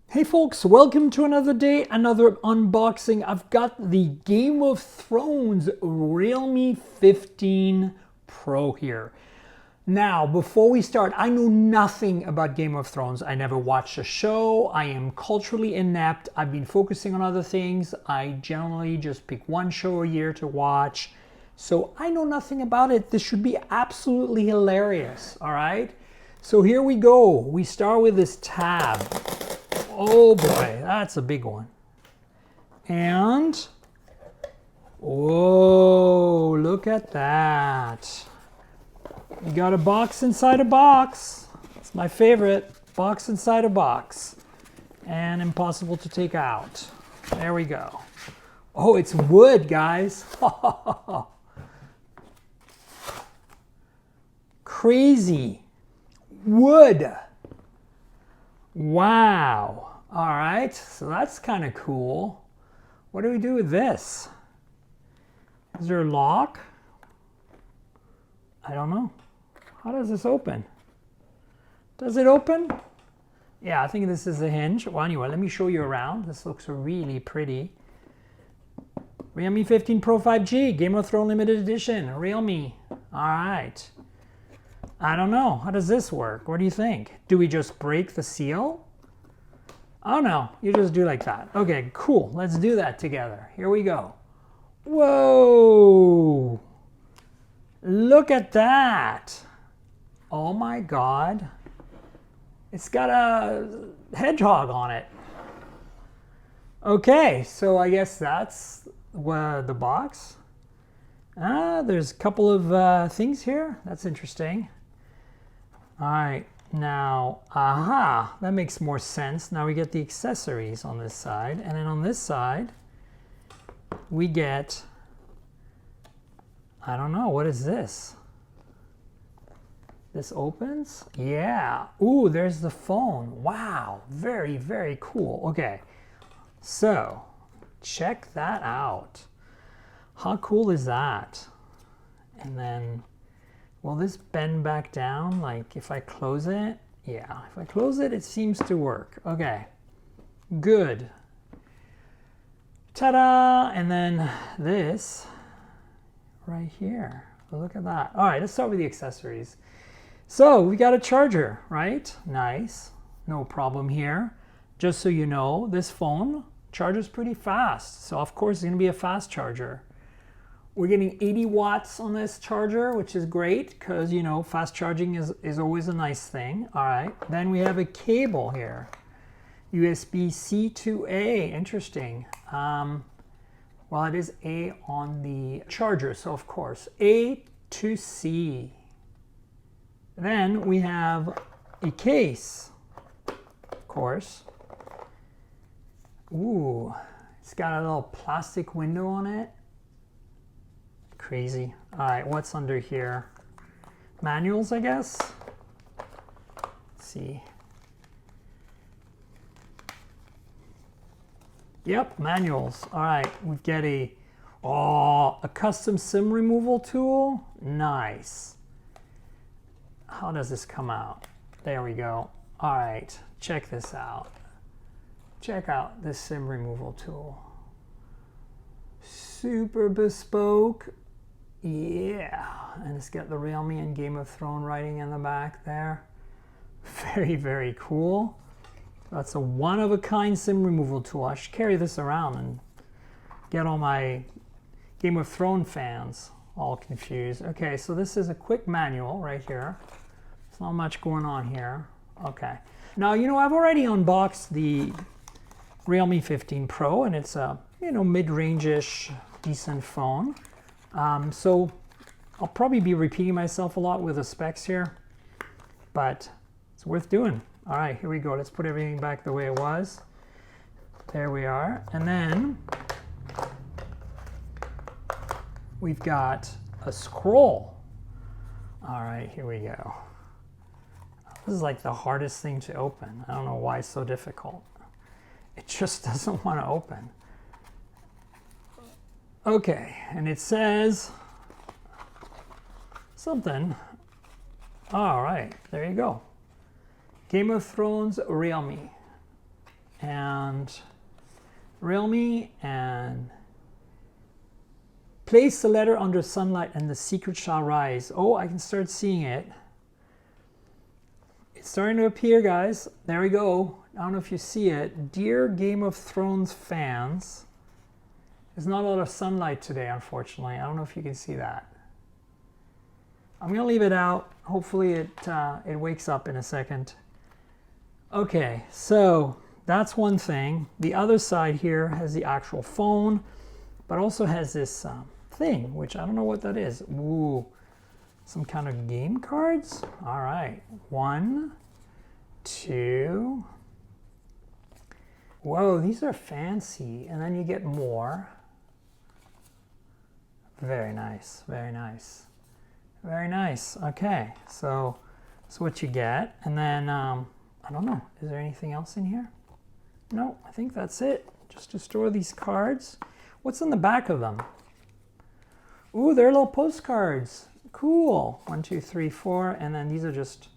Hey folks, welcome to another day, another unboxing. I've got the Game of Thrones Realme 15 Pro here. Now, before we start, I know nothing about Game of Thrones. I never watched a show. I am culturally inept. I've been focusing on other things. I generally just pick one show a year to watch. So I know nothing about it. This should be absolutely hilarious, all right? So here we go. We start with this tab. Oh boy, that's a big one. And, whoa, look at that. You got a box inside a box. It's my favorite, box inside a box. And impossible to take out. There we go. Oh, it's wood, guys. Crazy. Wood. Wow. All right, so that's kind of cool. What do we do with this? Is there a lock? I don't know. How does this open? Does it open? Yeah, I think this is a hinge. Well, anyway, let me show you around. This looks really pretty. Realme 15 Pro 5G, Game of Thrones Limited Edition, Realme. All right. I don't know. How does this work? What do you think? Do we just break the seal? Oh no, you just do like that. Okay, cool. Let's do that together. Here we go. Whoa! Look at that. Oh my God. It's got a hedgehog on it. Okay, so I guess that's the box. There's a couple of things here. That's interesting. All right, now, that makes more sense. Now we get the accessories on this side, and then on this side, we get, I don't know, what is this? This opens? Yeah. Ooh, there's the phone. Wow, very, very cool. Okay, so check that out. How cool is that? And then, will this bend back down? Like if I close it? Yeah, if I close it, it seems to work. Okay, good. Ta-da! And then this right here. Look at that. All right, let's start with the accessories. So we got a charger, right? Nice, no problem here. Just so you know, this phone charges pretty fast. So of course it's gonna be a fast charger. We're getting 80 watts on this charger, which is great because, you know, fast charging is always a nice thing. All right, then we have a cable here. USB-C to A, interesting. Well, it is A on the charger, so of course, A to C. Then we have a case, of course. Ooh, it's got a little plastic window on it. Crazy. All right, what's under here? Manuals, I guess. Let's see. Yep, manuals. All right, we get a custom SIM removal tool. Nice. How does this come out? There we go. All right, check this out. Check out this SIM removal tool. Super bespoke. Yeah, and it's got the Realme and Game of Thrones writing in the back there. Very, very cool. That's a one-of-a-kind SIM removal tool. I should carry this around and get all my Game of Thrones fans all confused. Okay, so this is a quick manual right here. There's not much going on here. Okay. Now, you know, I've already unboxed the Realme 15 Pro, and it's a, you know, mid-range-ish decent phone. So I'll probably be repeating myself a lot with the specs here, but it's worth doing. All right, here we go. Let's put everything back the way it was. There we are. And then we've got a scroll. All right, here we go. This is like the hardest thing to open. I don't know why it's so difficult. It just doesn't want to open. Okay, and it says something. All right, there you go. Game of Thrones Realme. and Realme, and place the letter under sunlight and the secret shall rise. Oh, I can start seeing it. It's starting to appear, guys. There we go. I don't know if you see it. Dear Game of Thrones fans, there's not a lot of sunlight today, unfortunately. I don't know if you can see that. I'm going to leave it out. Hopefully it wakes up in a second. Okay, so that's one thing. The other side here has the actual phone, but also has this thing, which I don't know what that is. Ooh, some kind of game cards? All right, 1, 2. Whoa, these are fancy. And then you get more. Very nice, very nice. Very nice. Okay, so that's what you get. And then, I don't know, is there anything else in here? No, I think that's it. Just to store these cards. What's on the back of them? Ooh, they're little postcards. Cool. 1, 2, 3, 4, and then these are just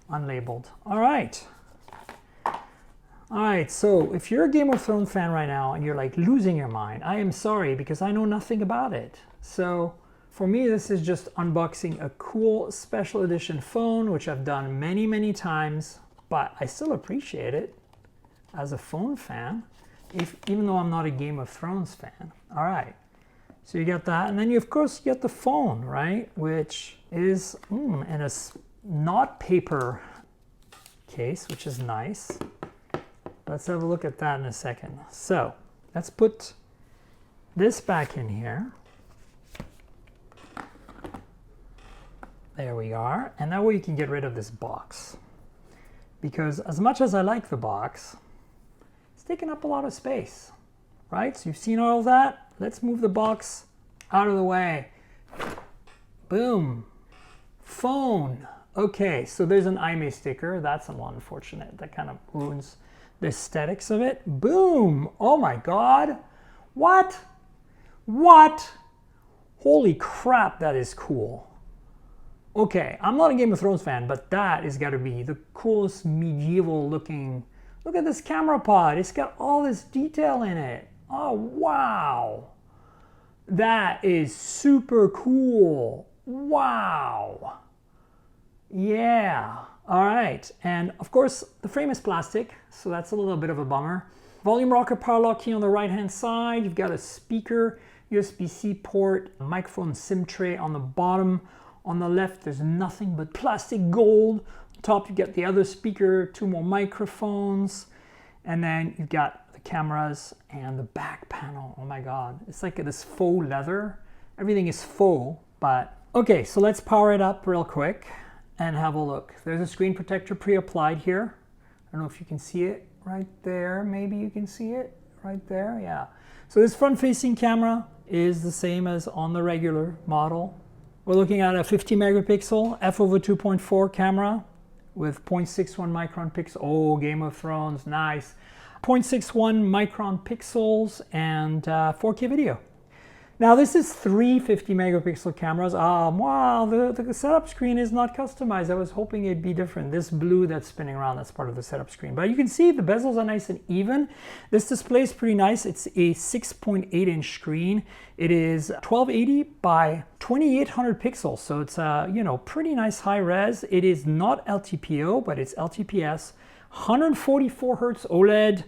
unlabeled. All right. All right, so if you're a Game of Thrones fan right now and you're like losing your mind, I am sorry because I know nothing about it. So for me, this is just unboxing a cool special edition phone, which I've done many, many times, but I still appreciate it as a phone fan, even though I'm not a Game of Thrones fan. All right, so you get that, and then you of course get the phone, right, which is in a not paper case, which is nice. Let's have a look at that in a second. So let's put this back in here. There we are, and that way you can get rid of this box, because as much as I like the box, it's taking up a lot of space, right? So you've seen all of that. Let's move the box out of the way. Boom. Phone. Okay, so there's an IMEI sticker. That's a little unfortunate. That kind of ruins the aesthetics of it. Boom. Oh my God. What? What? Holy crap, that is cool. Okay, I'm not a Game of Thrones fan, but that has got to be the coolest medieval looking. Look at this camera pod. It's got all this detail in it. Oh, wow. That is super cool. Wow. Yeah. All right. And of course, the frame is plastic, so that's a little bit of a bummer. Volume rocker power lock key on the right-hand side. You've got a speaker, USB-C port, microphone SIM tray on the bottom. On the left, there's nothing but plastic gold. On top, you get the other speaker, 2 more microphones, and then you've got the cameras and the back panel. Oh my God, it's like this faux leather. Everything is faux, but okay, so let's power it up real quick and have a look. There's a screen protector pre-applied here. I don't know if you can see it right there. Maybe you can see it right there. Yeah. So this front-facing camera is the same as on the regular model. We're looking at a 50 megapixel f/2.4 camera with 0.61 micron pixels. Oh, Game of Thrones, nice. 0.61 micron pixels and 4K video. Now this is 3 50 megapixel cameras. Wow, the setup screen is not customized. I was hoping it'd be different. This blue that's spinning around, that's part of the setup screen. But you can see the bezels are nice and even. This display is pretty nice. It's a 6.8 inch screen. It is 1280 by 2800 pixels. So it's pretty nice high res. It is not LTPO, but it's LTPS. 144 hertz OLED.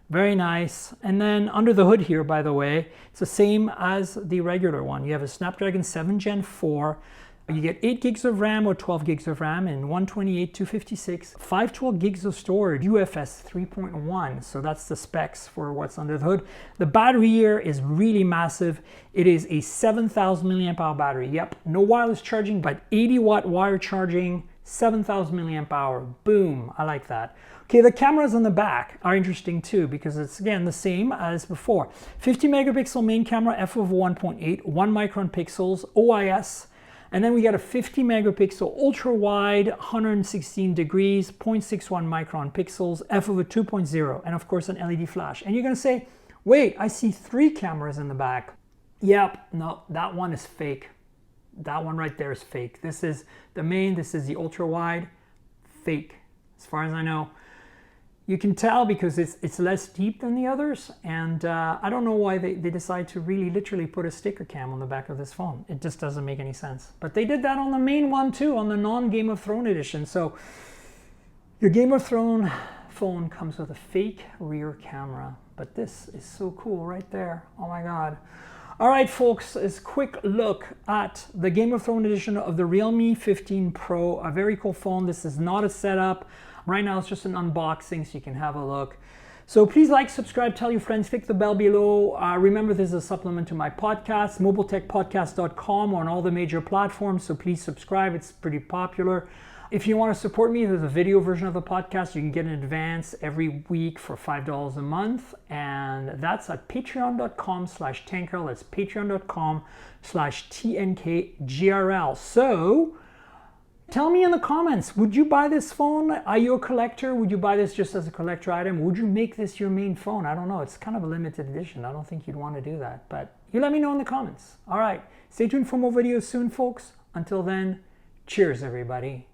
Very nice. And then under the hood here, by the way, it's the same as the regular one. You have a Snapdragon 7 Gen 4. You get 8 gigs of RAM or 12 gigs of RAM and 128, 256, 512 gigs of storage, UFS 3.1. So that's the specs for what's under the hood. The battery here is really massive. It is a 7,000 milliamp hour battery. Yep, no wireless charging, but 80 watt wire charging, 7,000 milliamp hour. Boom, I like that. Okay, the cameras on the back are interesting too because it's again the same as before. 50 megapixel main camera, f/1.8, 1 micron pixels, OIS, and then we got a 50 megapixel ultra wide, 116 degrees, 0.61 micron pixels, f/2.0, and of course an LED flash. And you're gonna say, wait, I see 3 cameras in the back. Yep, no, that one is fake. That one right there is fake. This is the main, this is the ultra wide, fake, as far as I know. You can tell because it's less deep than the others, and I don't know why they decide to really literally put a sticker cam on the back of this phone. It just doesn't make any sense. But they did that on the main one too, on the non-Game of Thrones edition. So your Game of Thrones phone comes with a fake rear camera, but this is so cool right there. Oh my God. All right, folks, a quick look at the Game of Thrones edition of the Realme 15 Pro, a very cool phone. This is not a setup. Right now it's just an unboxing, so you can have a look. So please like, subscribe, tell your friends, click the bell below. Remember, this is a supplement to my podcast, mobiletechpodcast.com, on all the major platforms, so please subscribe. It's pretty popular. If you want to support me, there's a video version of the podcast you can get in advance every week for $5 a month, and that's at patreon.com/tankerl. That's patreon.com/TNKGRL. So tell me in the comments, would you buy this phone? Are you a collector? Would you buy this just as a collector item? Would you make this your main phone? I don't know. It's kind of a limited edition. I don't think you'd want to do that, but you let me know in the comments. All right. Stay tuned for more videos soon, folks. Until then, cheers, everybody.